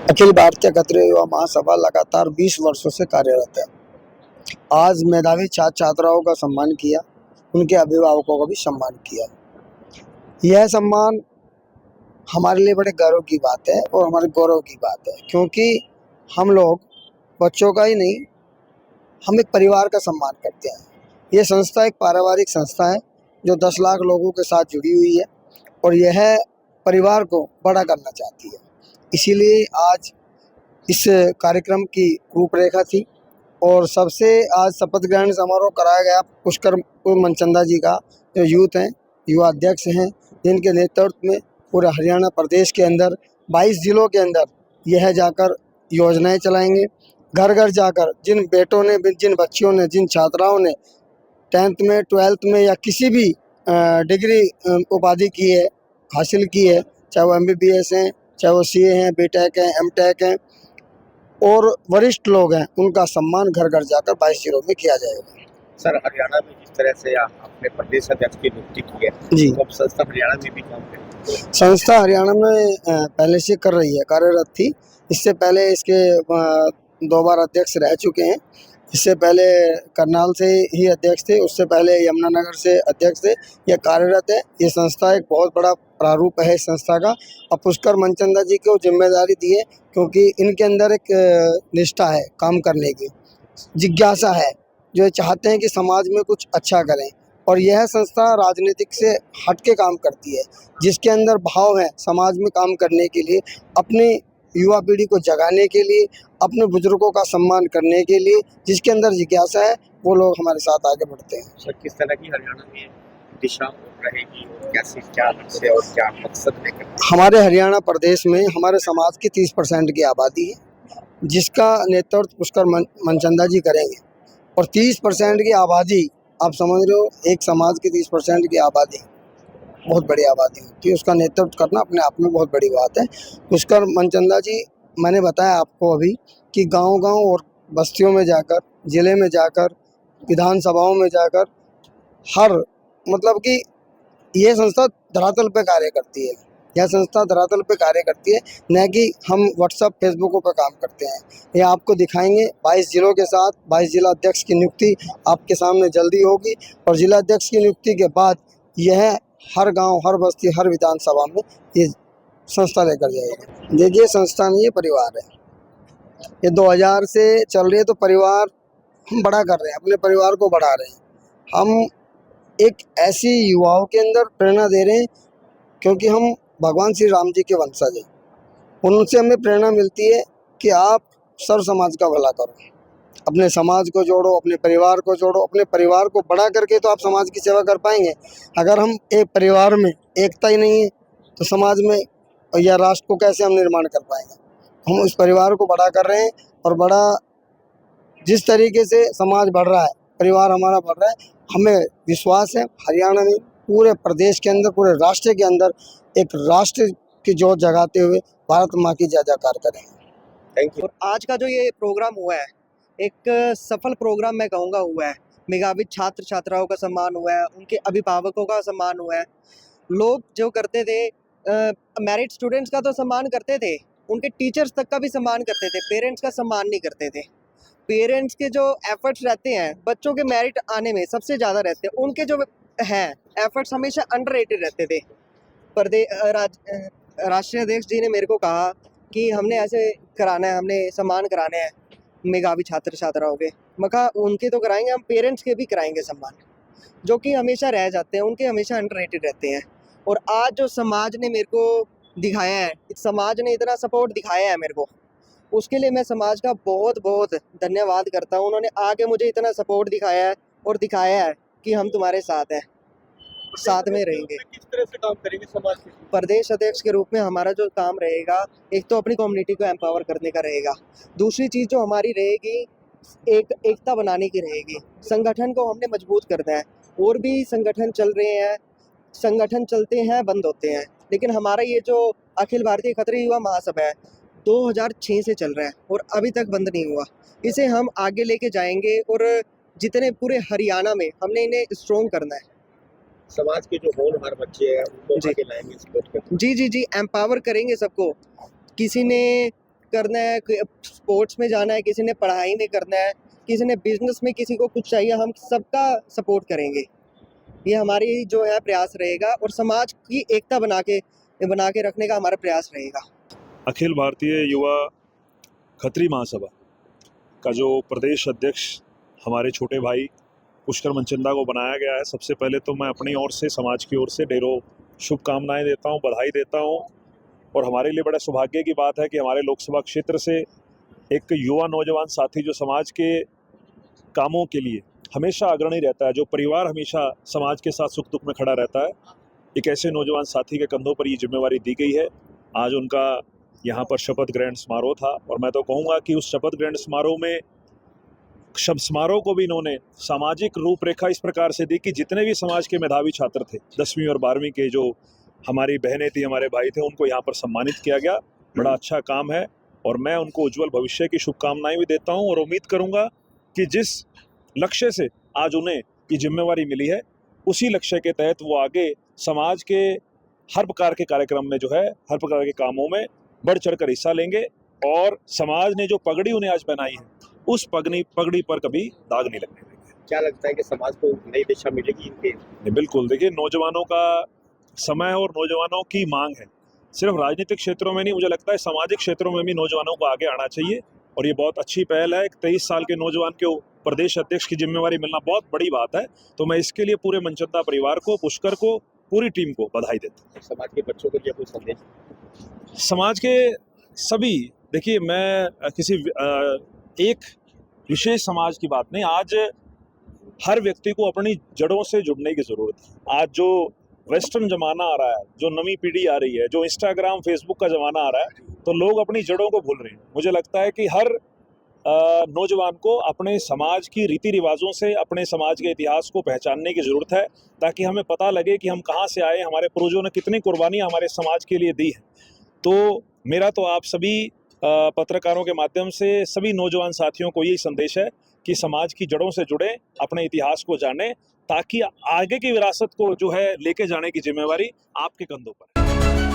अखिल भारतीय खतरे युवा महासभा लगातार 20 वर्षों से कार्यरत है। आज मेधावी छात्र छात्राओं का सम्मान किया, उनके अभिभावकों का भी सम्मान किया। यह सम्मान हमारे लिए बड़े गर्व की बात है और हमारे गौरव की बात है, क्योंकि हम लोग बच्चों का ही नहीं, हम एक परिवार का सम्मान करते हैं। यह संस्था एक पारिवारिक संस्था है जो 10 लाख लोगों के साथ जुड़ी हुई है और यह परिवार को बड़ा करना चाहती है। इसीलिए आज इस कार्यक्रम की रूपरेखा थी और सबसे आज शपथ ग्रहण समारोह कराया गया पुष्कर मनचंदा जी का, जो यूथ हैं, युवा अध्यक्ष हैं, जिनके नेतृत्व में पूरे हरियाणा प्रदेश के अंदर 22 जिलों के अंदर यह जाकर योजनाएं चलाएंगे। घर घर जाकर जिन बेटों ने, जिन बच्चियों ने, जिन छात्राओं ने 10th में, 12th में या किसी भी डिग्री उपाधि की है, हासिल की है, चाहे वो MBBS हैं, चाहे वो CA हैं, BTech हैं, MTech हैं और वरिष्ठ लोग हैं, उनका सम्मान घर घर जाकर 22 जिलों में किया जाएगा। सर, हरियाणा में जिस तरह से आपने प्रदेश अध्यक्ष की नियुक्ति की है जी, तो अब संस्था हरियाणा में भी काम करेगी। संस्था हरियाणा में पहले से कर रही है, कार्यरत थी। इससे पहले इसके 2 बार अध्यक्ष रह चुके हैं। इससे पहले करनाल से ही अध्यक्ष थे, उससे पहले यमुनानगर से अध्यक्ष थे। यह कार्यरत है। ये संस्था एक बहुत बड़ा प्रारूप है इस संस्था का। अब पुष्कर मनचंदा जी को जिम्मेदारी दी है, क्योंकि इनके अंदर एक निष्ठा है काम करने की, जिज्ञासा है, जो ये चाहते हैं कि समाज में कुछ अच्छा करें। और यह संस्था राजनीतिक से हट के काम करती है, जिसके अंदर भाव है समाज में काम करने के लिए, अपनी युवा पीढ़ी को जगाने के लिए, अपने बुजुर्गों का सम्मान करने के लिए। जिसके अंदर जिज्ञासा है वो लोग हमारे साथ आगे बढ़ते हैं। सर, किस तरह की हरियाणा में दिशा रहेगी और कैसे, क्या लक्ष्य और क्या मकसद लेकर? हमारे हरियाणा प्रदेश में हमारे समाज की 30% की आबादी है, जिसका नेतृत्व पुष्कर मनचंदा जी करेंगे। और 30% की आबादी, आप समझ रहे हो, एक समाज की 30% की आबादी बहुत बड़ी आबादी होती है, उसका नेतृत्व करना अपने आप में बहुत बड़ी बात है। पुष्कर मनचंदा जी, मैंने बताया आपको अभी कि गांव-गांव और बस्तियों में जाकर, जिले में जाकर, विधानसभाओं में जाकर, हर मतलब कि ये संस्था धरातल पे कार्य करती है। यह संस्था धरातल पे कार्य करती है, न कि हम व्हाट्सएप फेसबुकों पर काम करते हैं। ये आपको दिखाएंगे 22 जिलों के साथ। 22 जिला अध्यक्ष की नियुक्ति आपके सामने जल्दी होगी और जिला अध्यक्ष की नियुक्ति के बाद यह हर गांव, हर बस्ती, हर विधानसभा में ये संस्था लेकर जाएगी। देखिए, संस्था नहीं, ये परिवार है। ये 2000 से चल रही है, तो परिवार हम बड़ा कर रहे हैं, अपने परिवार को बढ़ा रहे हैं। हम एक ऐसी युवाओं के अंदर प्रेरणा दे रहे हैं, क्योंकि हम भगवान श्री राम जी के वंशज हैं। उनसे हमें प्रेरणा मिलती है कि आप सर्व समाज का भला करो, अपने समाज को जोड़ो, अपने परिवार को जोड़ो। अपने परिवार को बड़ा करके तो आप समाज की सेवा कर पाएंगे। अगर हम एक परिवार में एकता ही नहीं है, तो समाज में या राष्ट्र को कैसे हम निर्माण कर पाएंगे। हम उस परिवार को बड़ा कर रहे हैं और बड़ा, जिस तरीके से समाज बढ़ रहा है, परिवार हमारा बढ़ रहा है, हमें विश्वास है हरियाणा में, पूरे प्रदेश के अंदर, पूरे राष्ट्र के अंदर एक राष्ट्र की जोत जगाते हुए भारत माँ की जय जयकार करेंगे। Thank you. और आज का जो ये प्रोग्राम हुआ है, एक सफल प्रोग्राम मैं कहूँगा हुआ है। मेधावी छात्र छात्राओं का सम्मान हुआ है, उनके अभिभावकों का सम्मान हुआ है। लोग जो करते थे, मैरिट स्टूडेंट्स का तो सम्मान करते थे, उनके टीचर्स तक का भी सम्मान करते थे, पेरेंट्स का सम्मान नहीं करते थे। पेरेंट्स के जो एफर्ट्स रहते हैं बच्चों के मेरिट आने में सबसे ज़्यादा रहते हैं, उनके जो हैं एफर्ट्स हमेशा अंडररेटेड रहते थे। राष्ट्रीय अध्यक्ष जी ने मेरे को कहा कि हमने ऐसे कराना है, हमने सम्मान कराने हैं मेधावी छात्र छात्राओं के। मैं कहा उनके तो कराएंगे, हम पेरेंट्स के भी कराएंगे सम्मान, जो कि हमेशा रह जाते हैं, उनके हमेशा अंडररेटेड रहते हैं। और आज जो समाज ने मेरे को दिखाया है, समाज ने इतना सपोर्ट दिखाया है मेरे को, उसके लिए मैं समाज का बहुत बहुत धन्यवाद करता हूँ। उन्होंने आके मुझे इतना सपोर्ट दिखाया है और दिखाया है कि हम तुम्हारे साथ हैं, साथ में रहेंगे। किस तरह से काम करेंगे समाज के? प्रदेश अध्यक्ष के रूप में हमारा जो काम रहेगा, एक तो अपनी कम्युनिटी को एम्पावर करने का रहेगा। दूसरी चीज़ जो हमारी रहेगी, एकता बनाने की रहेगी। संगठन को हमने मजबूत करना है। और भी संगठन चल रहे हैं, संगठन चलते हैं, बंद होते हैं, लेकिन हमारा ये जो अखिल भारतीय खतरे युवा महासभा है 2006 से चल रहा है और अभी तक बंद नहीं हुआ। इसे हम आगे लेके जाएंगे और जितने पूरे हरियाणा में हमने इन्हें स्ट्रॉन्ग करना है। समाज के जो होनहार बच्चे हैं उनको जी। आगे लाएंगे, सपोर्ट करेंगे। जी, एम्पावर करेंगे सबको। किसी ने करना है, स्पोर्ट्स में जाना है, किसी ने पढ़ाई में करना है, किसी ने बिजनेस में, किसी को कुछ चाहिए, हम सबका सपोर्ट करेंगे। ये हमारी जो है प्रयास रहेगा और समाज की एकता बना के रखने का हमारा प्रयास रहेगा। अखिल भारतीय युवा खत्री महासभा का जो प्रदेश अध्यक्ष हमारे छोटे भाई पुष्कर मनचंदा को बनाया गया है, सबसे पहले तो मैं अपनी ओर से, समाज की ओर से ढेरों शुभकामनाएं देता हूं, बधाई देता हूं। और हमारे लिए बड़ा सौभाग्य की बात है कि हमारे लोकसभा क्षेत्र से एक युवा नौजवान साथी जो समाज के कामों के लिए हमेशा अग्रणी रहता है, जो परिवार हमेशा समाज के साथ सुख दुख में खड़ा रहता है, एक ऐसे नौजवान साथी के कंधों पर ये जिम्मेवारी दी गई है। आज उनका यहाँ पर शपथ ग्रहण समारोह था और मैं तो कहूँगा कि उस शपथ ग्रहण समारोह में समारोह को भी इन्होंने सामाजिक रूपरेखा इस प्रकार से दी कि जितने भी समाज के मेधावी छात्र थे, 10वीं और 12वीं के जो हमारी बहनें थी, हमारे भाई थे, उनको यहाँ पर सम्मानित किया गया। बड़ा अच्छा काम है और मैं उनको उज्जवल भविष्य की शुभकामनाएं भी देता हूँ और उम्मीद करूँगा कि जिस लक्ष्य से आज उन्हें ये जिम्मेवारी मिली है, उसी लक्ष्य के तहत वो आगे समाज के हर प्रकार के कार्यक्रम में जो है, हर प्रकार के कामों में बढ़ चढ़कर हिस्सा लेंगे और समाज ने जो पगड़ी उन्हें आज पहनाई है, उस पगड़ी पर कभी दाग नहीं लगने देंगे। क्या लगता है कि समाज को नई दिशा मिलेगी इनके? बिल्कुल, देखिए नौजवानों का समय और नौजवानों की मांग है, सिर्फ राजनीतिक क्षेत्रों में नहीं, मुझे लगता है सामाजिक क्षेत्रों में भी नौजवानों को आगे आना चाहिए और ये बहुत अच्छी पहल है। 23 साल के नौजवान को प्रदेश अध्यक्ष की जिम्मेवारी मिलना बहुत बड़ी बात है, तो मैं इसके लिए पूरे मनचंदा परिवार को, पुष्कर को, पूरी टीम को बधाई देता हूँ। समाज के बच्चों को ये कोई संदेश? समाज के सभी, देखिए मैं किसी एक विशेष समाज की बात नहीं, आज हर व्यक्ति को अपनी जड़ों से जुड़ने की जरूरत है। आज जो वेस्टर्न जमाना आ रहा है, जो नवी पीढ़ी आ रही है, जो इंस्टाग्राम फेसबुक का जमाना आ रहा है, तो लोग अपनी जड़ों को भूल रहे हैं। मुझे लगता है कि हर नौजवान को अपने समाज की रीति रिवाजों से, अपने समाज के इतिहास को पहचानने की ज़रूरत है, ताकि हमें पता लगे कि हम कहाँ से आए, हमारे पूर्वजों ने कितनी कुर्बानियाँ हमारे समाज के लिए दी हैं। तो मेरा तो आप सभी पत्रकारों के माध्यम से सभी नौजवान साथियों को यही संदेश है कि समाज की जड़ों से जुड़ें, अपने इतिहास को जानें, ताकि आगे की विरासत को जो है लेके जाने की जिम्मेवारी आपके कंधों पर है।